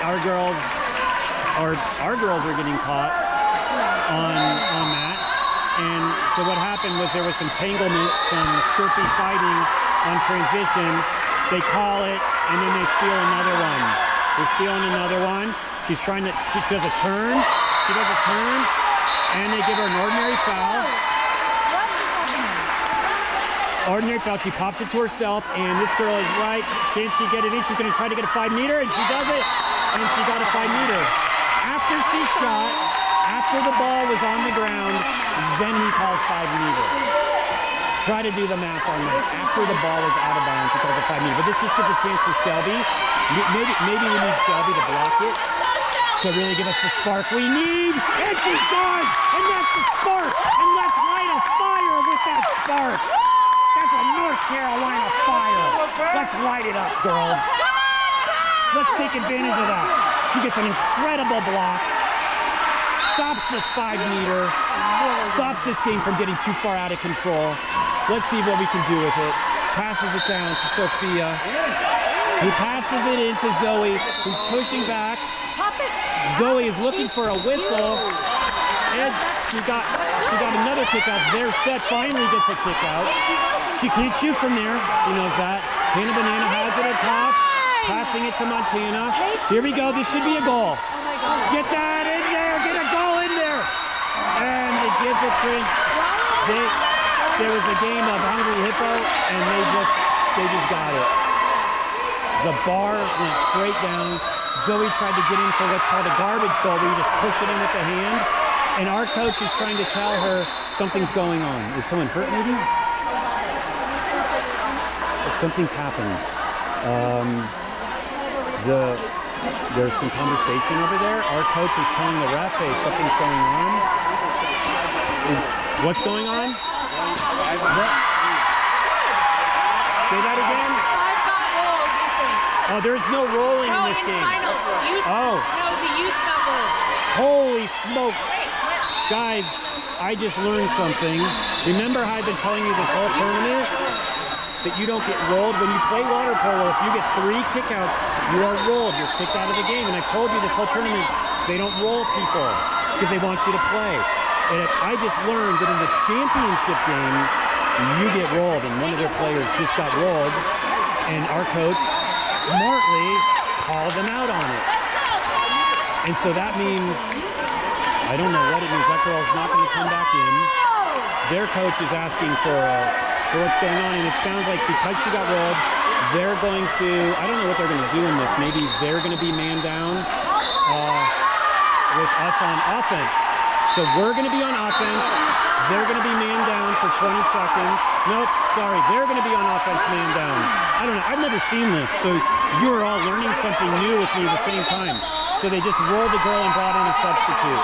our girls are getting caught on that. And so what happened was there was some tanglement, some chirpy fighting on transition. They call it, and then they steal another one. They're stealing another one. She's trying to, she does a turn. She does a turn, and they give her an ordinary foul. Ordinary foul. She pops it to herself, and this girl is right. Can she get it in? She's going to try to get a 5-meter, and she does it. And she got a 5-meter. After she shot, after the ball was on the ground, then he calls 5-meter. Try to do the math on that. After the ball was out of bounds, he calls a 5-meter. But this just gives a chance for Shelby. Maybe we need Shelby to block it to really give us the spark we need. And she does! And that's the spark! And let's light a fire with that spark! That's a North Carolina fire! Let's light it up, girls. Let's take advantage of that. She gets an incredible block. Stops the 5-meter. Stops this game from getting too far out of control. Let's see what we can do with it. Passes it down to Sophia, who passes it into Zoe, who's pushing back. Zoe is looking for a whistle, and she got another kick out. Their set finally gets a kick out. She can't shoot from there. She knows that. Hannah Banana has it at top, passing it to Montana. Here we go. This should be a goal. Get that in there. Get a goal in there. And it gives it to. There was a game of Hungry Hippo, and they just got it. The bar went straight down. Zoe tried to get in for what's called a garbage goal, where you just push it in with the hand. And our coach is trying to tell her something's going on. Is someone hurt maybe? Something's happened. There's some conversation over there. Our coach is telling the ref, hey, something's going on. What's going on? What? Say that again? Oh, there's no rolling in this game. Oh. No, the youth got rolled. Holy smokes. Guys, I just learned something. Remember how I've been telling you this whole tournament? That you don't get rolled. When you play water polo, if you get 3 kickouts, you are rolled. You're kicked out of the game. And I've told you this whole tournament, they don't roll people because they want you to play. And I just learned that in the championship game, you get rolled. And one of their players just got rolled. And our coach smartly called them out on it. And so that means, I don't know what it means. That girl's not going to come back in. Their coach is asking for what's going on, and it sounds like because she got rolled, they're going to, I don't know what they're going to do in this. Maybe they're going to be man down with us on offense. So we're going to be on offense. They're going to be man down for 20 seconds. Nope, sorry. They're going to be on offense man down. I don't know. I've never seen this. So you are all learning something new with me at the same time. So they just rolled the girl and brought in a substitute.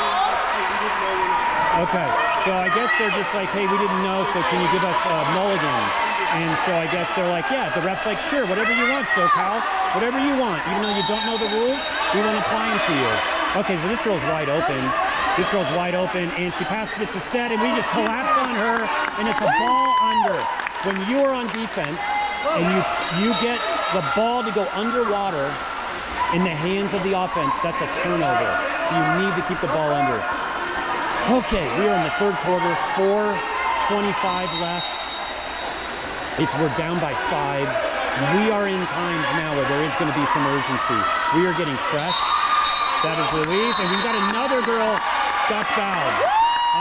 Okay, so I guess they're just like, hey, we didn't know, so can you give us a mulligan? And so I guess they're like, yeah, the ref's like, sure, whatever you want, SoCal, whatever you want. Even though you don't know the rules, we want to apply them to you. Okay, so this girl's wide open. This girl's wide open, and she passes it to Set, and we just collapse on her, and it's a ball under. When you are on defense, and you get the ball to go underwater in the hands of the offense, that's a turnover. So you need to keep the ball under. Okay, we are in the third quarter, 4:25 left. We're down by 5. We are in times now where there is going to be some urgency. We are getting pressed. That is Louise, and we've got another girl got fouled.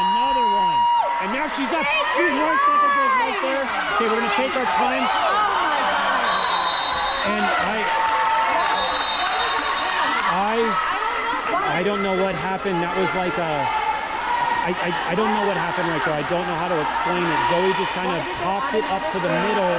Another one. And now she's up. She's right there. The girl's right there. Okay, we're going to take our time. And I don't know what happened. That was like a... I don't know what happened right there. I don't know how to explain it. Zoe just kind of popped it up to the middle,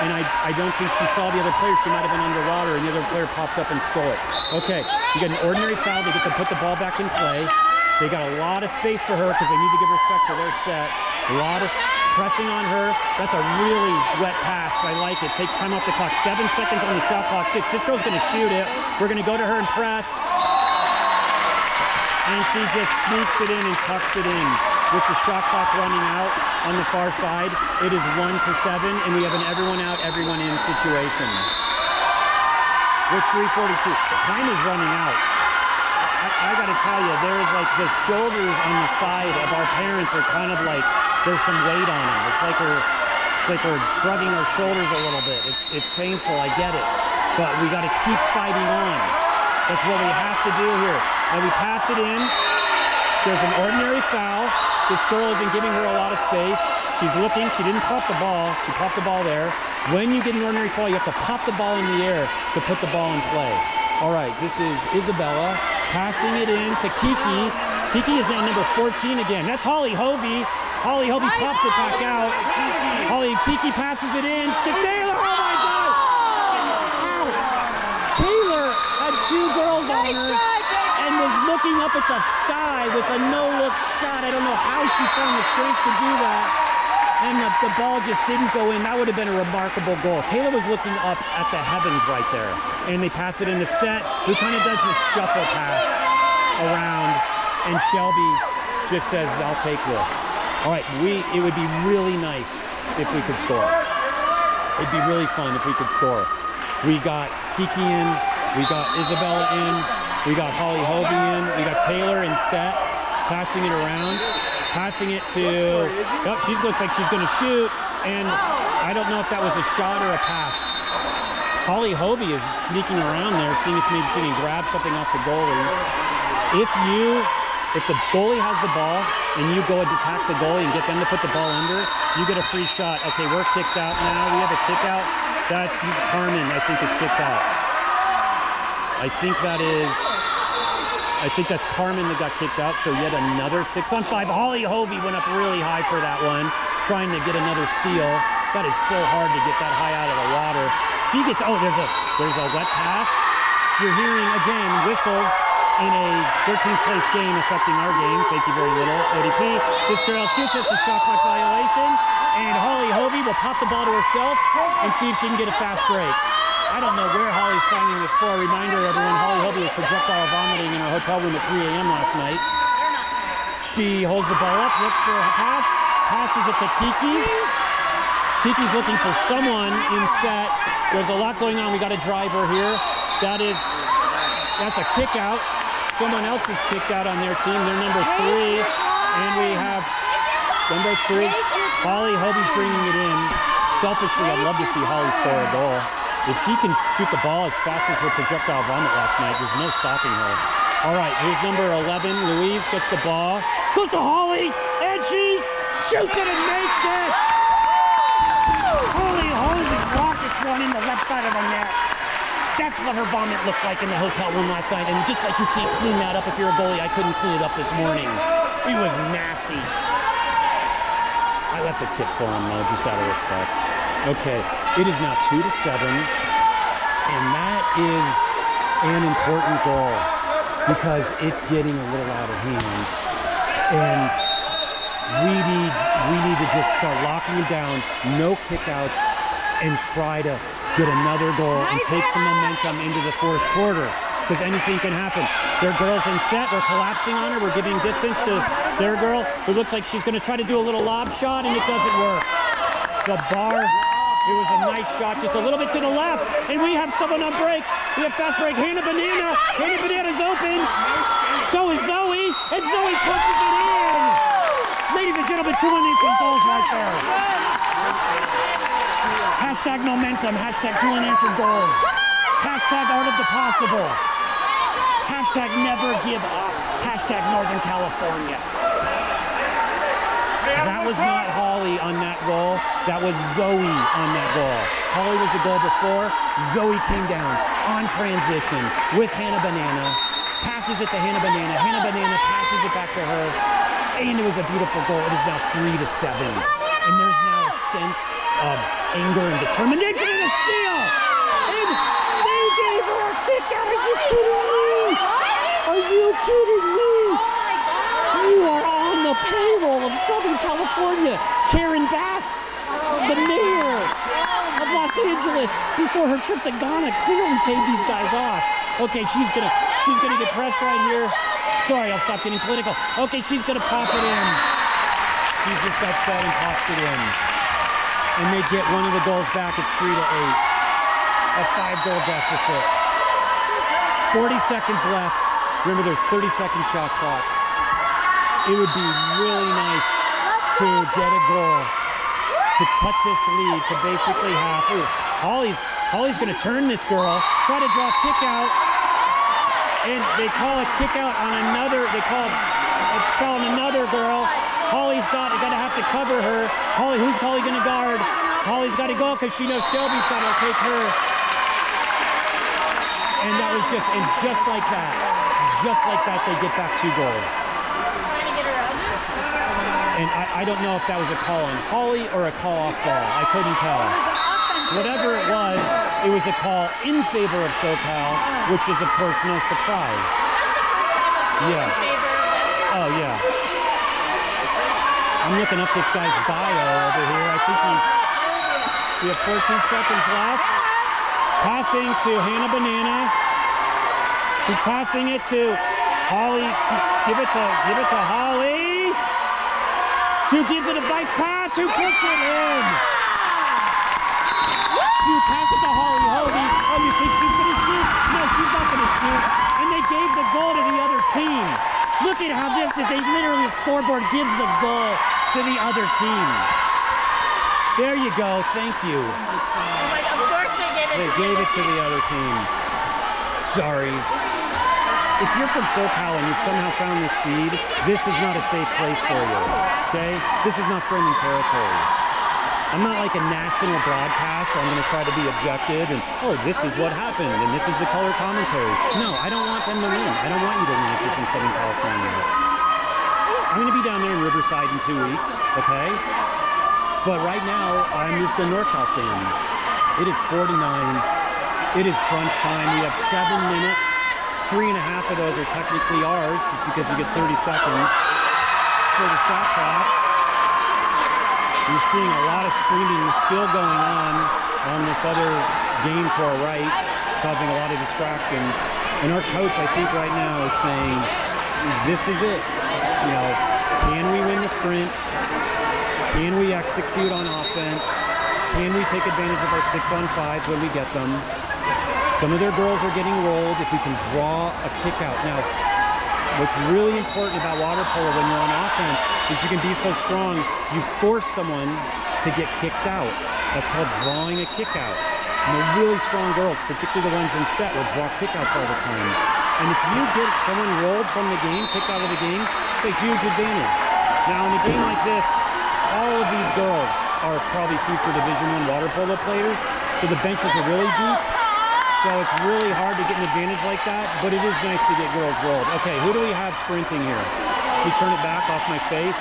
and I don't think she saw the other player. She might have been underwater, and the other player popped up and stole it. Okay, you get an ordinary foul. They get to put the ball back in play. They got a lot of space for her because they need to give respect to their set. A lot of pressing on her. That's a really wet pass. I like it. Takes time off the clock. 7 seconds on the shot clock. This girl's going to shoot it. We're going to go to her and press. And she just sneaks it in and tucks it in with the shot clock running out on the far side. It is 1-7, and we have an everyone out, everyone in situation. with 3:42. Time is running out. I gotta tell you, there's like the shoulders on the side of our parents are kind of like there's some weight on them. It's like we're shrugging our shoulders a little bit. It's painful, I get it, but we got to keep fighting on. That's what we have to do here. And we pass it in. There's an ordinary foul. This girl isn't giving her a lot of space. She's looking. She didn't pop the ball. She popped the ball there. When you get an ordinary foul, you have to pop the ball in the air to put the ball in play. All right, this is Isabella passing it in to Kiki. Kiki is now number 14 again. That's Holly Hovey. Holly Hovey pops it back out. Kiki passes it in to Taylor. Oh my God! How? Taylor had two girls on her and was looking up at the sky with a no-look shot. I don't know how she found the strength to do that. And the ball just didn't go in. That would have been a remarkable goal. Taylor was looking up at the heavens right there. And they pass it in the set, who kind of does this shuffle pass around. And Shelby just says, I'll take this. All right, it would be really nice if we could score. It'd be really fun if we could score. We got Kiki in, we got Isabella in, we got Holly Hovey in, we got Taylor in set, passing it around. Passing it to, oh, she looks like she's going to shoot, and I don't know if that was a shot or a pass. Holly Hovey is sneaking around there, seeing if maybe she can grab something off the goalie. If the goalie has the ball and you go and attack the goalie and get them to put the ball under, you get a free shot. Okay, we're kicked out now. We have a kick out. That's Carmen, I think, is kicked out. I think that's Carmen that got kicked out, so yet another 6-on-5. Holly Hovey went up really high for that one, trying to get another steal. That is so hard to get that high out of the water. She gets, oh, there's a wet pass. You're hearing, again, whistles in a 13th place game affecting our game. Thank you very little, ODP. This girl shoots, it's a shot clock violation, and Holly Hovey will pop the ball to herself and see if she can get a fast break. I don't know where Holly's finding this for. A reminder, everyone, Holly Hovey was projectile vomiting in her hotel room at 3 a.m. last night. She holds the ball up, looks for a pass, passes it to Kiki. Kiki's looking for someone in set. There's a lot going on. We got a driver here. That's a kick out. Someone else is kicked out on their team. They're number 3. And we have number 3. Holly Hovey's bringing it in. Selfishly, I'd love to see Holly score a goal. If she can shoot the ball as fast as her projectile vomit last night, there's no stopping her. All right, here's number 11. Louise gets the ball. Goes to Holly, and she shoots it and makes it! Holly rockets one in the left side of the net. That's what her vomit looked like in the hotel room last night. And just like you can't clean that up if you're a goalie, I couldn't clean it up this morning. It was nasty. I left a tip for him, though, just out of respect. Okay, it is now 2-7, and that is an important goal because it's getting a little out of hand, and we need to just start locking it down, no kickouts, and try to get another goal and take some momentum into the fourth quarter because anything can happen. Their girl's in set, we're collapsing on her, we're giving distance to their girl who looks like she's going to try to do a little lob shot, and it doesn't work. The bar. It was a nice shot, just a little bit to the left, and we have someone on break. We have fast break. Hannah Banana. Hannah Banana's open. So is Zoe, and Zoe punches it in. Ladies and gentlemen, 2 unanswered goals right there. Hashtag momentum. Hashtag 2 unanswered goals. Hashtag art of the possible. Hashtag never give up. Hashtag Northern California. That was not Holly on that goal. That was Zoe on that goal. Holly was the goal before. Zoe came down on transition with Hannah Banana. Passes it to Hannah Banana. Hannah Banana passes it back to her. And it was a beautiful goal. It is now 3-7. And there's now a sense of anger and determination and a steal. And they gave her a kick out. Are you kidding me? Are you kidding me? You are on the payroll of Southern California. Karen Bass, the mayor of Los Angeles, before her trip to Ghana, clearly paid these guys off. Okay, she's gonna get pressed right here. Sorry, I'll stop getting political. Okay, she's gonna pop it in. She's just upset and pops it in. And they get one of the goals back. It's 3-8. A 5-goal deficit. 40 seconds left. Remember, there's 30-second shot clock. It would be really nice to get a goal to cut this lead to basically half. Ooh, Holly's going to turn this girl, try to draw a kick out, and they call a kick out on another. They call a foul on another girl. Holly's got to have to cover her. Who's Holly going to guard? Holly's got to go because she knows Shelby's got to take her. And that was just like that, they get back 2 goals. And I don't know if that was a call on Holly or a call off ball. I couldn't tell. Whatever it was a call in favor of SoCal, which is of course no surprise. Yeah. Oh yeah. I'm looking up this guy's bio over here. I think we have 14 seconds left. Passing to Hannah Banana. He's passing it to Holly. Give it to Holly. Who gives it a nice pass? Who puts it in? You pass it to Holly. Oh, you think she's going to shoot? No, she's not going to shoot. And they gave the goal to the other team. Look at how they literally, the scoreboard gives the goal to the other team. There you go. Thank you. Of course they gave it to the other team. Sorry. If you're from SoCal and you've somehow found this feed, this is not a safe place for you, okay? This is not friendly territory. I'm not like a national broadcast where I'm going to try to be objective and, oh, this is what happened and this is the color commentary. No, I don't want them to win. I don't want you to win if you're from Southern California. I'm going to be down there in Riverside in 2 weeks, okay? But right now, I'm just a NorCal fan. It is 4-9. It is crunch time. We have 7 minutes. 3.5 of those are technically ours, just because you get 30 seconds for the shot clock. You're seeing a lot of screaming still going on this other game to our right, causing a lot of distraction. And our coach, I think right now, is saying, this is it. You know, can we win the sprint? Can we execute on offense? Can we take advantage of our 6-on-5s when we get them? Some of their girls are getting rolled if we can draw a kick out. Now, what's really important about water polo when you're on offense is you can be so strong, you force someone to get kicked out. That's called drawing a kick out. And the really strong girls, particularly the ones in set, will draw kickouts all the time. And if you get someone rolled from the game, kicked out of the game, it's a huge advantage. Now, in a game like this, all of these girls are probably future Division I water polo players, so the benches are really deep. So it's really hard to get an advantage like that, but it is nice to get girls rolled. Okay, who do we have sprinting here? Let me turn it back off my face.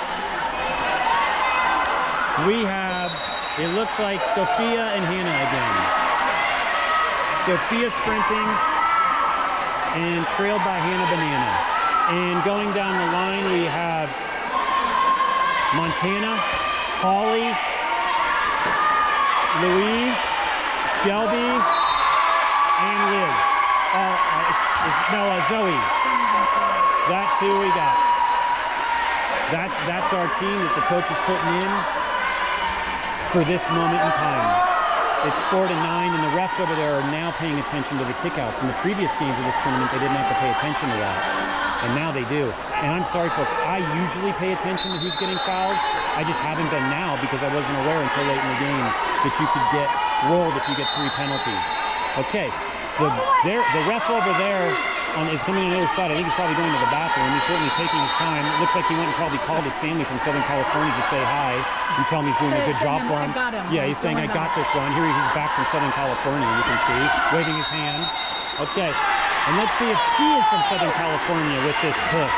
We have, it looks like Sophia and Hannah again. Sophia sprinting and trailed by Hannah Banana. And going down the line, we have Montana, Holly, Louise, Shelby, and Liz. Zoe. That's who we got. That's our team that the coach is putting in for this moment in time. It's 4-9, and the refs over there are now paying attention to the kickouts. In the previous games of this tournament, they didn't have to pay attention to that, and now they do. And I'm sorry, folks, I usually pay attention to who's getting fouls. I just haven't been now because I wasn't aware until late in the game that you could get rolled if you get 3 penalties. Okay, the ref over there is coming on the other side. I think he's probably going to the bathroom. He's certainly taking his time. It looks like he went and probably called his family from Southern California to say hi and tell him he's doing a good job for him. Yeah, he's saying, I got this one. Here he's back from Southern California, you can see, waving his hand. Okay, and let's see if she is from Southern California with this push.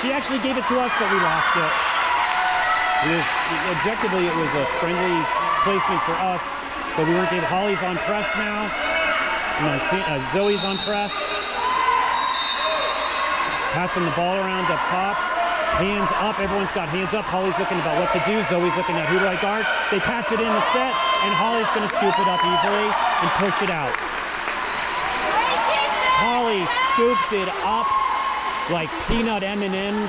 She actually gave it to us, but we lost it. Objectively, it was a friendly placement for us, but we weren't getting. Holly's on press now. Zoe's on press. Passing the ball around up top. Hands up. Everyone's got hands up. Holly's looking about what to do. Zoe's looking at who do I guard. They pass it in the set, and Holly's going to scoop it up easily and push it out. Holly scooped it up like peanut M&Ms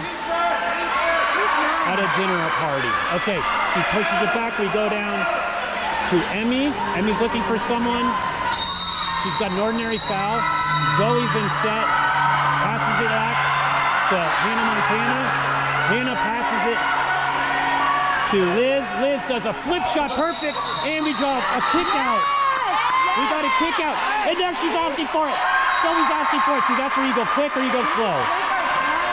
at a dinner party. Okay, she pushes it back. We go down to Emmy. Emmy's looking for someone. She's got an ordinary foul. Zoe's in set, passes it back to Hannah Montana. Hannah passes it to Liz. Liz does a flip shot, perfect, and we draw a kick out. We got a kick out, and now she's asking for it. Zoe's asking for it. See, that's where you go quick or you go slow.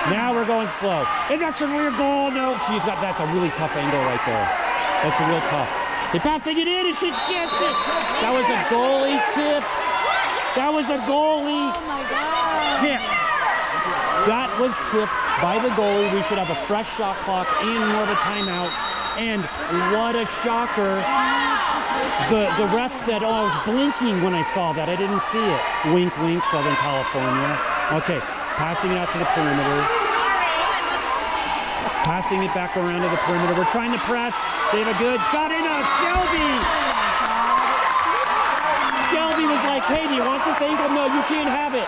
Now we're going slow, and that's a rear goal. No, that's a really tough angle right there. That's a real tough. They're passing it in, and she gets it. That was a goalie tip. That was a goalie tip. That was tipped by the goalie. We should have a fresh shot clock and more of a timeout. And what a shocker. The ref said, oh, I was blinking when I saw that. I didn't see it. Wink, wink, Southern California. Okay, passing it out to the perimeter. Passing it back around to the perimeter. We're trying to press. They have a good shot in. Shelby! Shelby was like, hey, do you want this angle? No, you can't have it.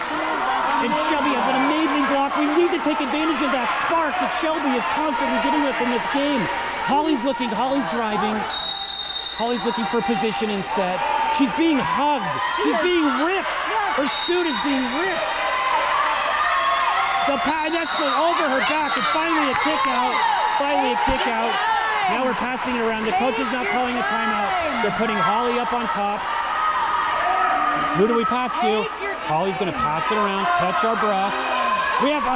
And Shelby has an amazing block. We need to take advantage of that spark that Shelby is constantly giving us in this game. Holly's looking, Holly's driving. Holly's looking for position in set. She's being hugged. She's being ripped. Her suit is being ripped. And that's going over her back, and finally a kick out. Finally a kick out. Now we're passing it around. The coach is not calling a timeout. They're putting Holly up on top. Who do we pass to? Holly's going to pass it around, catch our breath. We have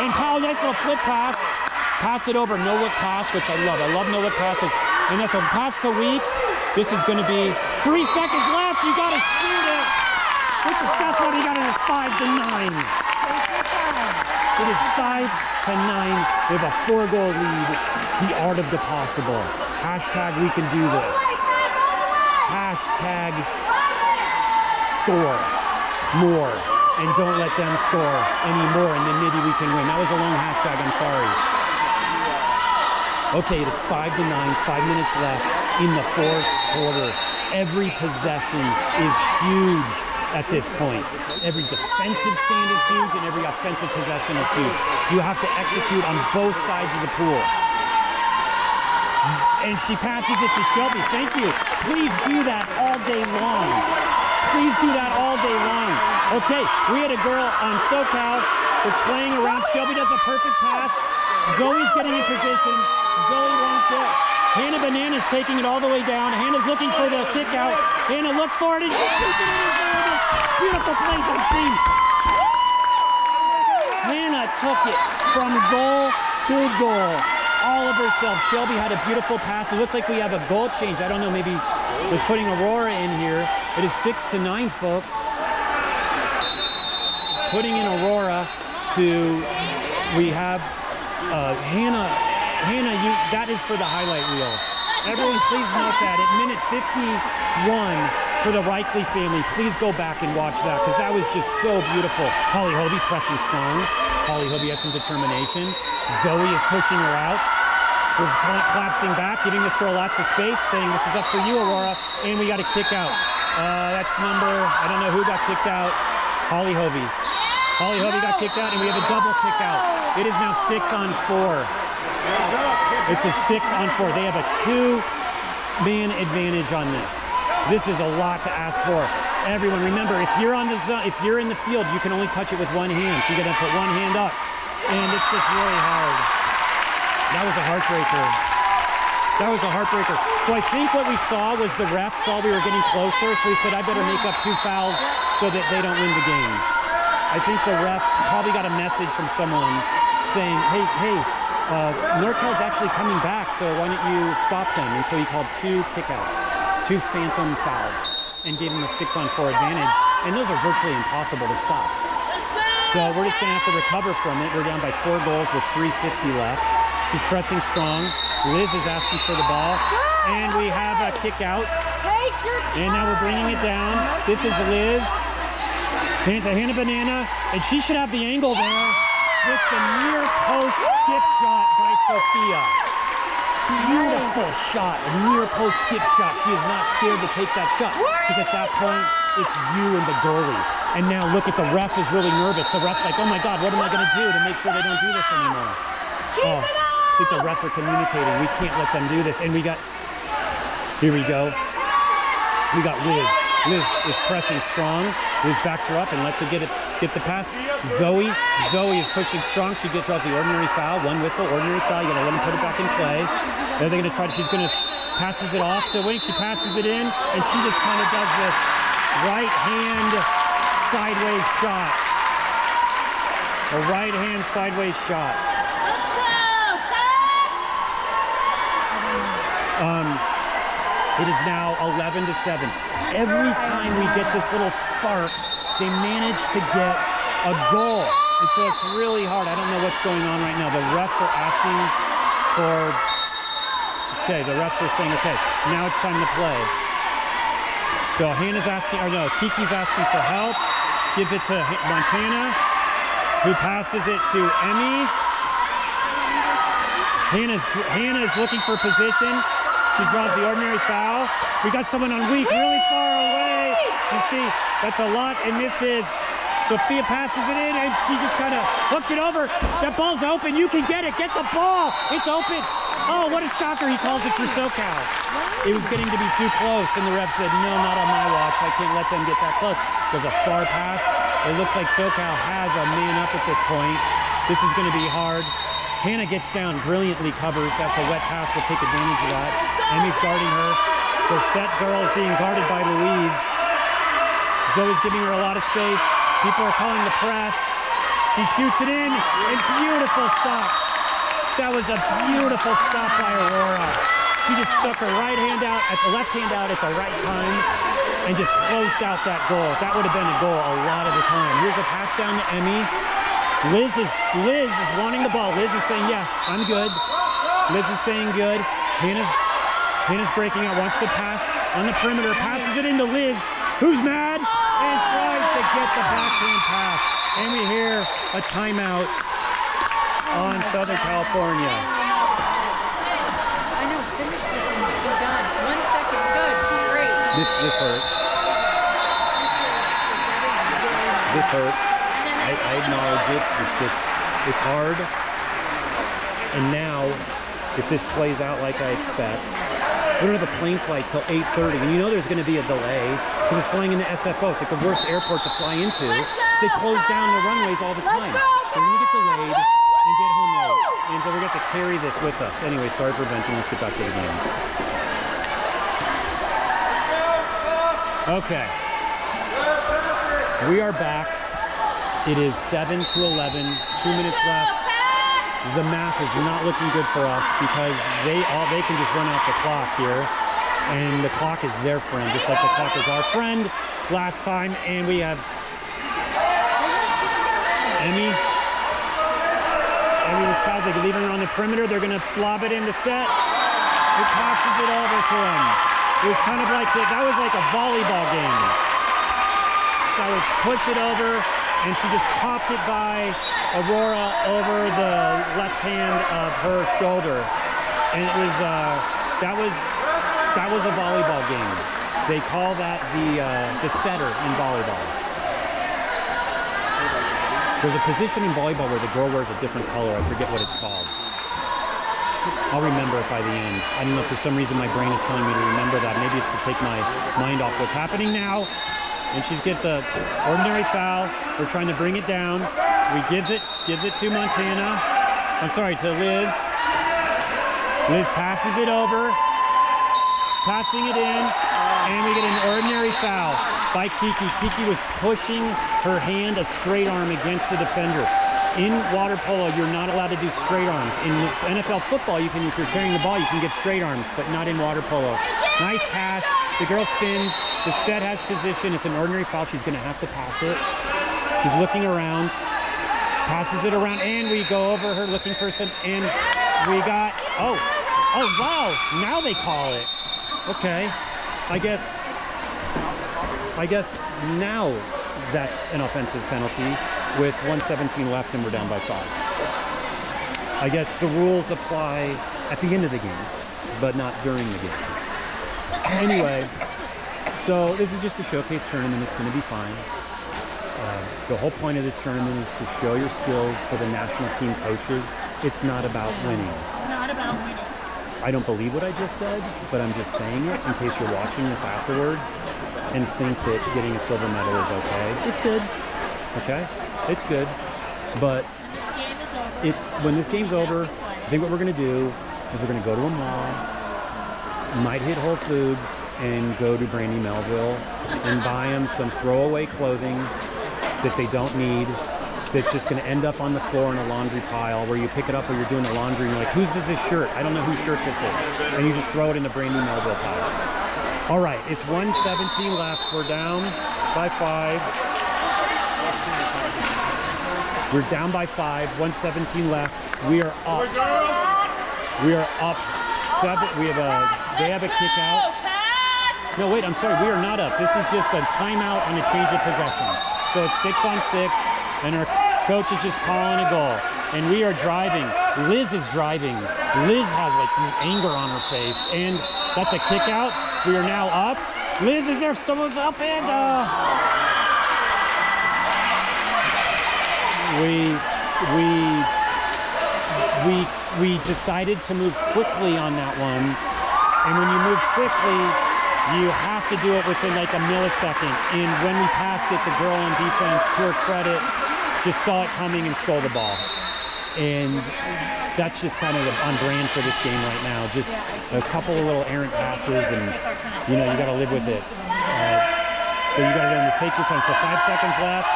and Powell, nice little flip pass. Pass it over, no-look pass, which I love. I love no-look passes. And that's a pass to Week. This is going to be 3 seconds left. You got to shoot it. With the shot what you got it is 5-9. It is 5-9. We have a 4-goal lead. The art of the possible. Hashtag we can do this. Hashtag score more. And don't let them score anymore, and then maybe we can win. That was a long hashtag, I'm sorry. Okay, it is 5-9, 5 minutes left in the fourth quarter. Every possession is huge at this point. Every defensive stand is huge, and every offensive possession is huge. You have to execute on both sides of the pool. And she passes it to Shelby. Thank you. Please do that all day long. Please do that all day long. Okay, we had a girl on SoCal was playing around. Shelby does a perfect pass. Zoe's getting in position. Zoe wants it. Hannah Banana's taking it all the way down. Hannah's looking for the kick out. Hannah looks for it and she shoots it in the beautiful place I've seen. Hannah took it from goal to goal. All of herself. Shelby had a beautiful pass. It looks like we have a goal change. I don't know, maybe was putting Aurora in here. It is 6-9, folks. Putting in Aurora we have Hannah, that is for the highlight reel. Everyone, please note that at minute 51 for the Reichley family, please go back and watch that because that was just so beautiful. Holly Hovey pressing strong. Holly Hovey has some determination. Zoe is pushing her out. We're collapsing back, giving this girl lots of space, saying this is up for you, Aurora, and we got a kick out. That's I don't know who got kicked out. Holly Hovey. Holly Hovey got kicked out, and we have a double kick out. It is now 6-on-4. This is 6-on-4. They have a 2-man advantage on this. This is a lot to ask for. Everyone, remember, if you're in the field, you can only touch it with one hand. So you're gonna put one hand up, and it's just really hard. That was a heartbreaker. That was a heartbreaker. So I think what we saw was the ref saw we were getting closer, so he said, I better make up 2 fouls so that they don't win the game. I think the ref probably got a message from someone saying, hey, NorCal's actually coming back, so why don't you stop them? And so he called 2 kickouts, 2 phantom fouls, and gave him a 6-on-4 advantage. And those are virtually impossible to stop. So we're just gonna have to recover from it. We're down by 4 goals with 3:50 left. She's pressing strong. Liz is asking for the ball. And we have a kick out. And now we're bringing it down. This is Liz. Hannah Banana. And she should have the angle there with the near post skip shot by Sophia. Beautiful shot. A near post skip shot. She is not scared to take that shot. Because at that point, it's you and the goalie. And now look at the ref is really nervous. The ref's like, oh my God, what am I gonna do to make sure they don't do this anymore? I think the refs are communicating. We can't let them do this. And here we go. We got Liz. Liz is pressing strong. Liz backs her up and lets her get the pass. Zoe is pushing strong. She draws the ordinary foul. One whistle, ordinary foul. You gotta let them put it back in play. Then they're gonna try to, passes it off to Wink. She passes it in, and she just kind of does this right hand sideways shot. A right hand sideways shot. It is now 11-7. Every time we get this little spark, they manage to get a goal. And so it's really hard. I don't know what's going on right now. The refs are asking for, okay, the refs are saying, okay, now it's time to play. So Hannah's asking, or no, Kiki's asking for help, gives it to Montana, who passes it to Emmy. Hannah is looking for position. She draws the ordinary foul. We got someone on weak, really far away. You see, that's a lot, and this is, Sophia passes it in, and she just kind of hooks it over. That ball's open. You can get it. Get the ball. It's open. Oh, what a shocker. He calls it for SoCal. It was getting to be too close, and the ref said, no, not on my watch. I can't let them get that close. It was a far pass. It looks like SoCal has a man up at this point. This is going to be hard. Hannah gets down, brilliantly covers. That's a wet pass. We'll take advantage of that. Emmy's guarding her. The set girl is being guarded by Louise. Zoe's giving her a lot of space. People are calling the press. She shoots it in, and beautiful stop. That was a beautiful stop by Aurora. She just stuck her right hand out, the left hand out at the right time, and just closed out that goal. That would have been a goal a lot of the time. Here's a pass down to Emmy. Liz is wanting the ball. Liz is saying, yeah, I'm good. Liz is saying good. Hannah's breaking out, wants to pass on the perimeter, passes it into Liz, who's mad, and tries to get the backhand pass. And we hear a timeout on Southern California. I know, finish this and be done. 1 second, good, great. This hurts. This hurts. I acknowledge it. It's hard. And now, if this plays out like I expect, we don't have a plane flight till 8:30, and you know there's going to be a delay because it's flying into SFO. It's like the worst airport to fly into. They close down the runways all the time, so we're going to get delayed and get home late. And so we got to carry this with us. Anyway, sorry for venting. Let's get back to the game. Okay, we are back. It is 7-11, 2 minutes left. The math is not looking good for us because they can just run out the clock here, and the clock is their friend, just like the clock is our friend last time. And we have Emmy was probably leaving her on the perimeter. They're going to lob it in the set. Who passes it over to him? It was kind of like that was like a volleyball game. That was push it over. And she just popped it by Aurora over the left hand of her shoulder, and it was that was a volleyball game. They call that the setter in volleyball. There's a position in volleyball where the girl wears a different color. I forget what it's called. I'll remember it by the end. I don't know if for some reason my brain is telling me to remember that. Maybe it's to take my mind off what's happening now. And she gets an ordinary foul. We're trying to bring it down. We gives it to Montana. I'm sorry, to Liz. Liz passes it over, passing it in, and we get an ordinary foul by Kiki. Kiki was pushing her hand, a straight arm, against the defender. In water polo, you're not allowed to do straight arms. In NFL football, you can, if you're carrying the ball, you can give straight arms, but not in water polo. Nice pass. The girl spins. The set has position. It's an ordinary foul. She's going to have to pass it. She's looking around. Passes it around, and we go over her looking for some. And we got. Oh wow! Now they call it. Okay. I guess now that's an offensive penalty with 1:17 left, and we're down by 5. I guess the rules apply at the end of the game, but not during the game. Anyway, so this is just a showcase tournament. It's going to be fine. The whole point of this tournament is to show your skills for the national team coaches. It's not about winning. It's not about winning. I don't believe what I just said, but I'm just saying it in case you're watching this afterwards. and think that getting a silver medal is okay. It's good. Okay? It's good. But when this game's over, I think what we're going to do is we're going to go to a mall, might hit Whole Foods, and go to Brandy Melville and buy them some throwaway clothing that they don't need, that's just going to end up on the floor in a laundry pile where you pick it up or you're doing the laundry and you're like, whose is this shirt? I don't know whose shirt this is. And you just throw it in the Brandy Melville pile. All right, it's 1:17 left. We're down by 5. We're down by 5, 1:17 left. We are up. We are up 7. They have a kick out. No, wait, I'm sorry. We are not up. This is just a timeout and a change of possession. So it's 6-on-6, and our coach is just calling a goal. And we are driving. Liz is driving. Liz has like anger on her face. And that's a kick out. We are now up. Liz, is there someone's up? And we decided to move quickly on that one. And when you move quickly, you have to do it within like a millisecond. And when we passed it, the girl on defense, to her credit, just saw it coming and stole the ball. And that's just kind of on brand for this game right now. Just a couple of little errant passes, and you know, you got to live with it. So you got to learn to take your time. So 5 seconds left.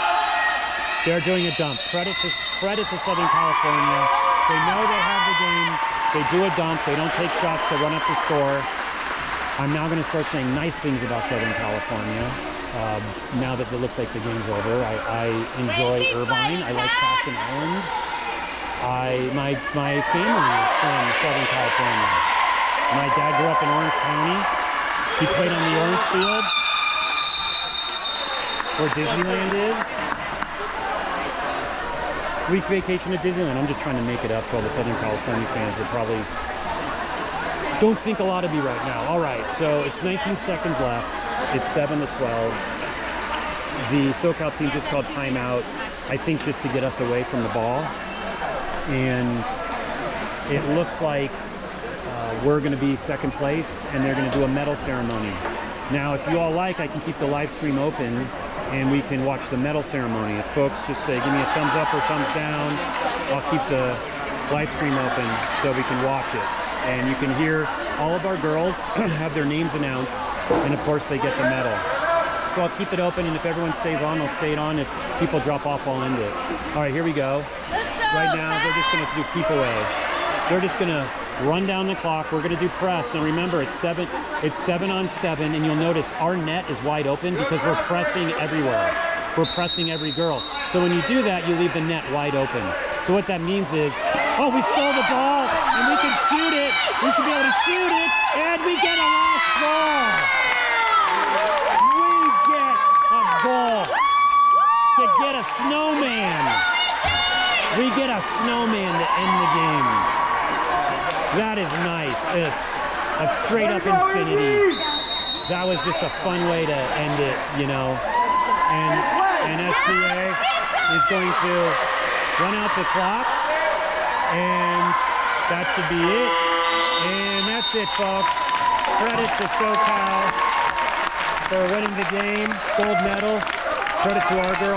They're doing a dump. Credit to Southern California. They know they have the game. They do a dump. They don't take shots to run up the score. I'm now going to start saying nice things about Southern California. Now that it looks like the game's over. I enjoy Irvine. I like Fashion Island. My family is from Southern California. My dad grew up in Orange County. He played on the Orange Field, where Disneyland is. Week vacation at Disneyland. I'm just trying to make it up to all the Southern California fans that probably don't think a lot of me right now. All right, so it's 19 seconds left. It's 7-12. The SoCal team just called timeout, I think just to get us away from the ball. And it looks like we're going to be second place, and they're going to do a medal ceremony. Now, if you all like, I can keep the live stream open, and we can watch the medal ceremony. If folks just say, give me a thumbs up or thumbs down, I'll keep the live stream open so we can watch it. And you can hear all of our girls have their names announced, and of course they get the medal. So I'll keep it open, and if everyone stays on, I'll stay on. If people drop off, I'll end it. All right, here we go. Right now, they're just gonna do keep away. They're just gonna run down the clock. We're gonna do press. Now remember, it's 7-on-7, and you'll notice our net is wide open because we're pressing everywhere. We're pressing every girl. So when you do that, you leave the net wide open. So what that means is, oh, we stole the ball, and we can shoot it. We should be able to shoot it, and we get a last goal. We get a goal to get a snowman. We get a snowman to end the game. That is nice. It's a straight up infinity. That was just a fun way to end it, you know. And SPA is going to run out the clock, and that should be it. And that's it, folks. Credit to SoCal for winning the game. Gold medal. Credit to our girl.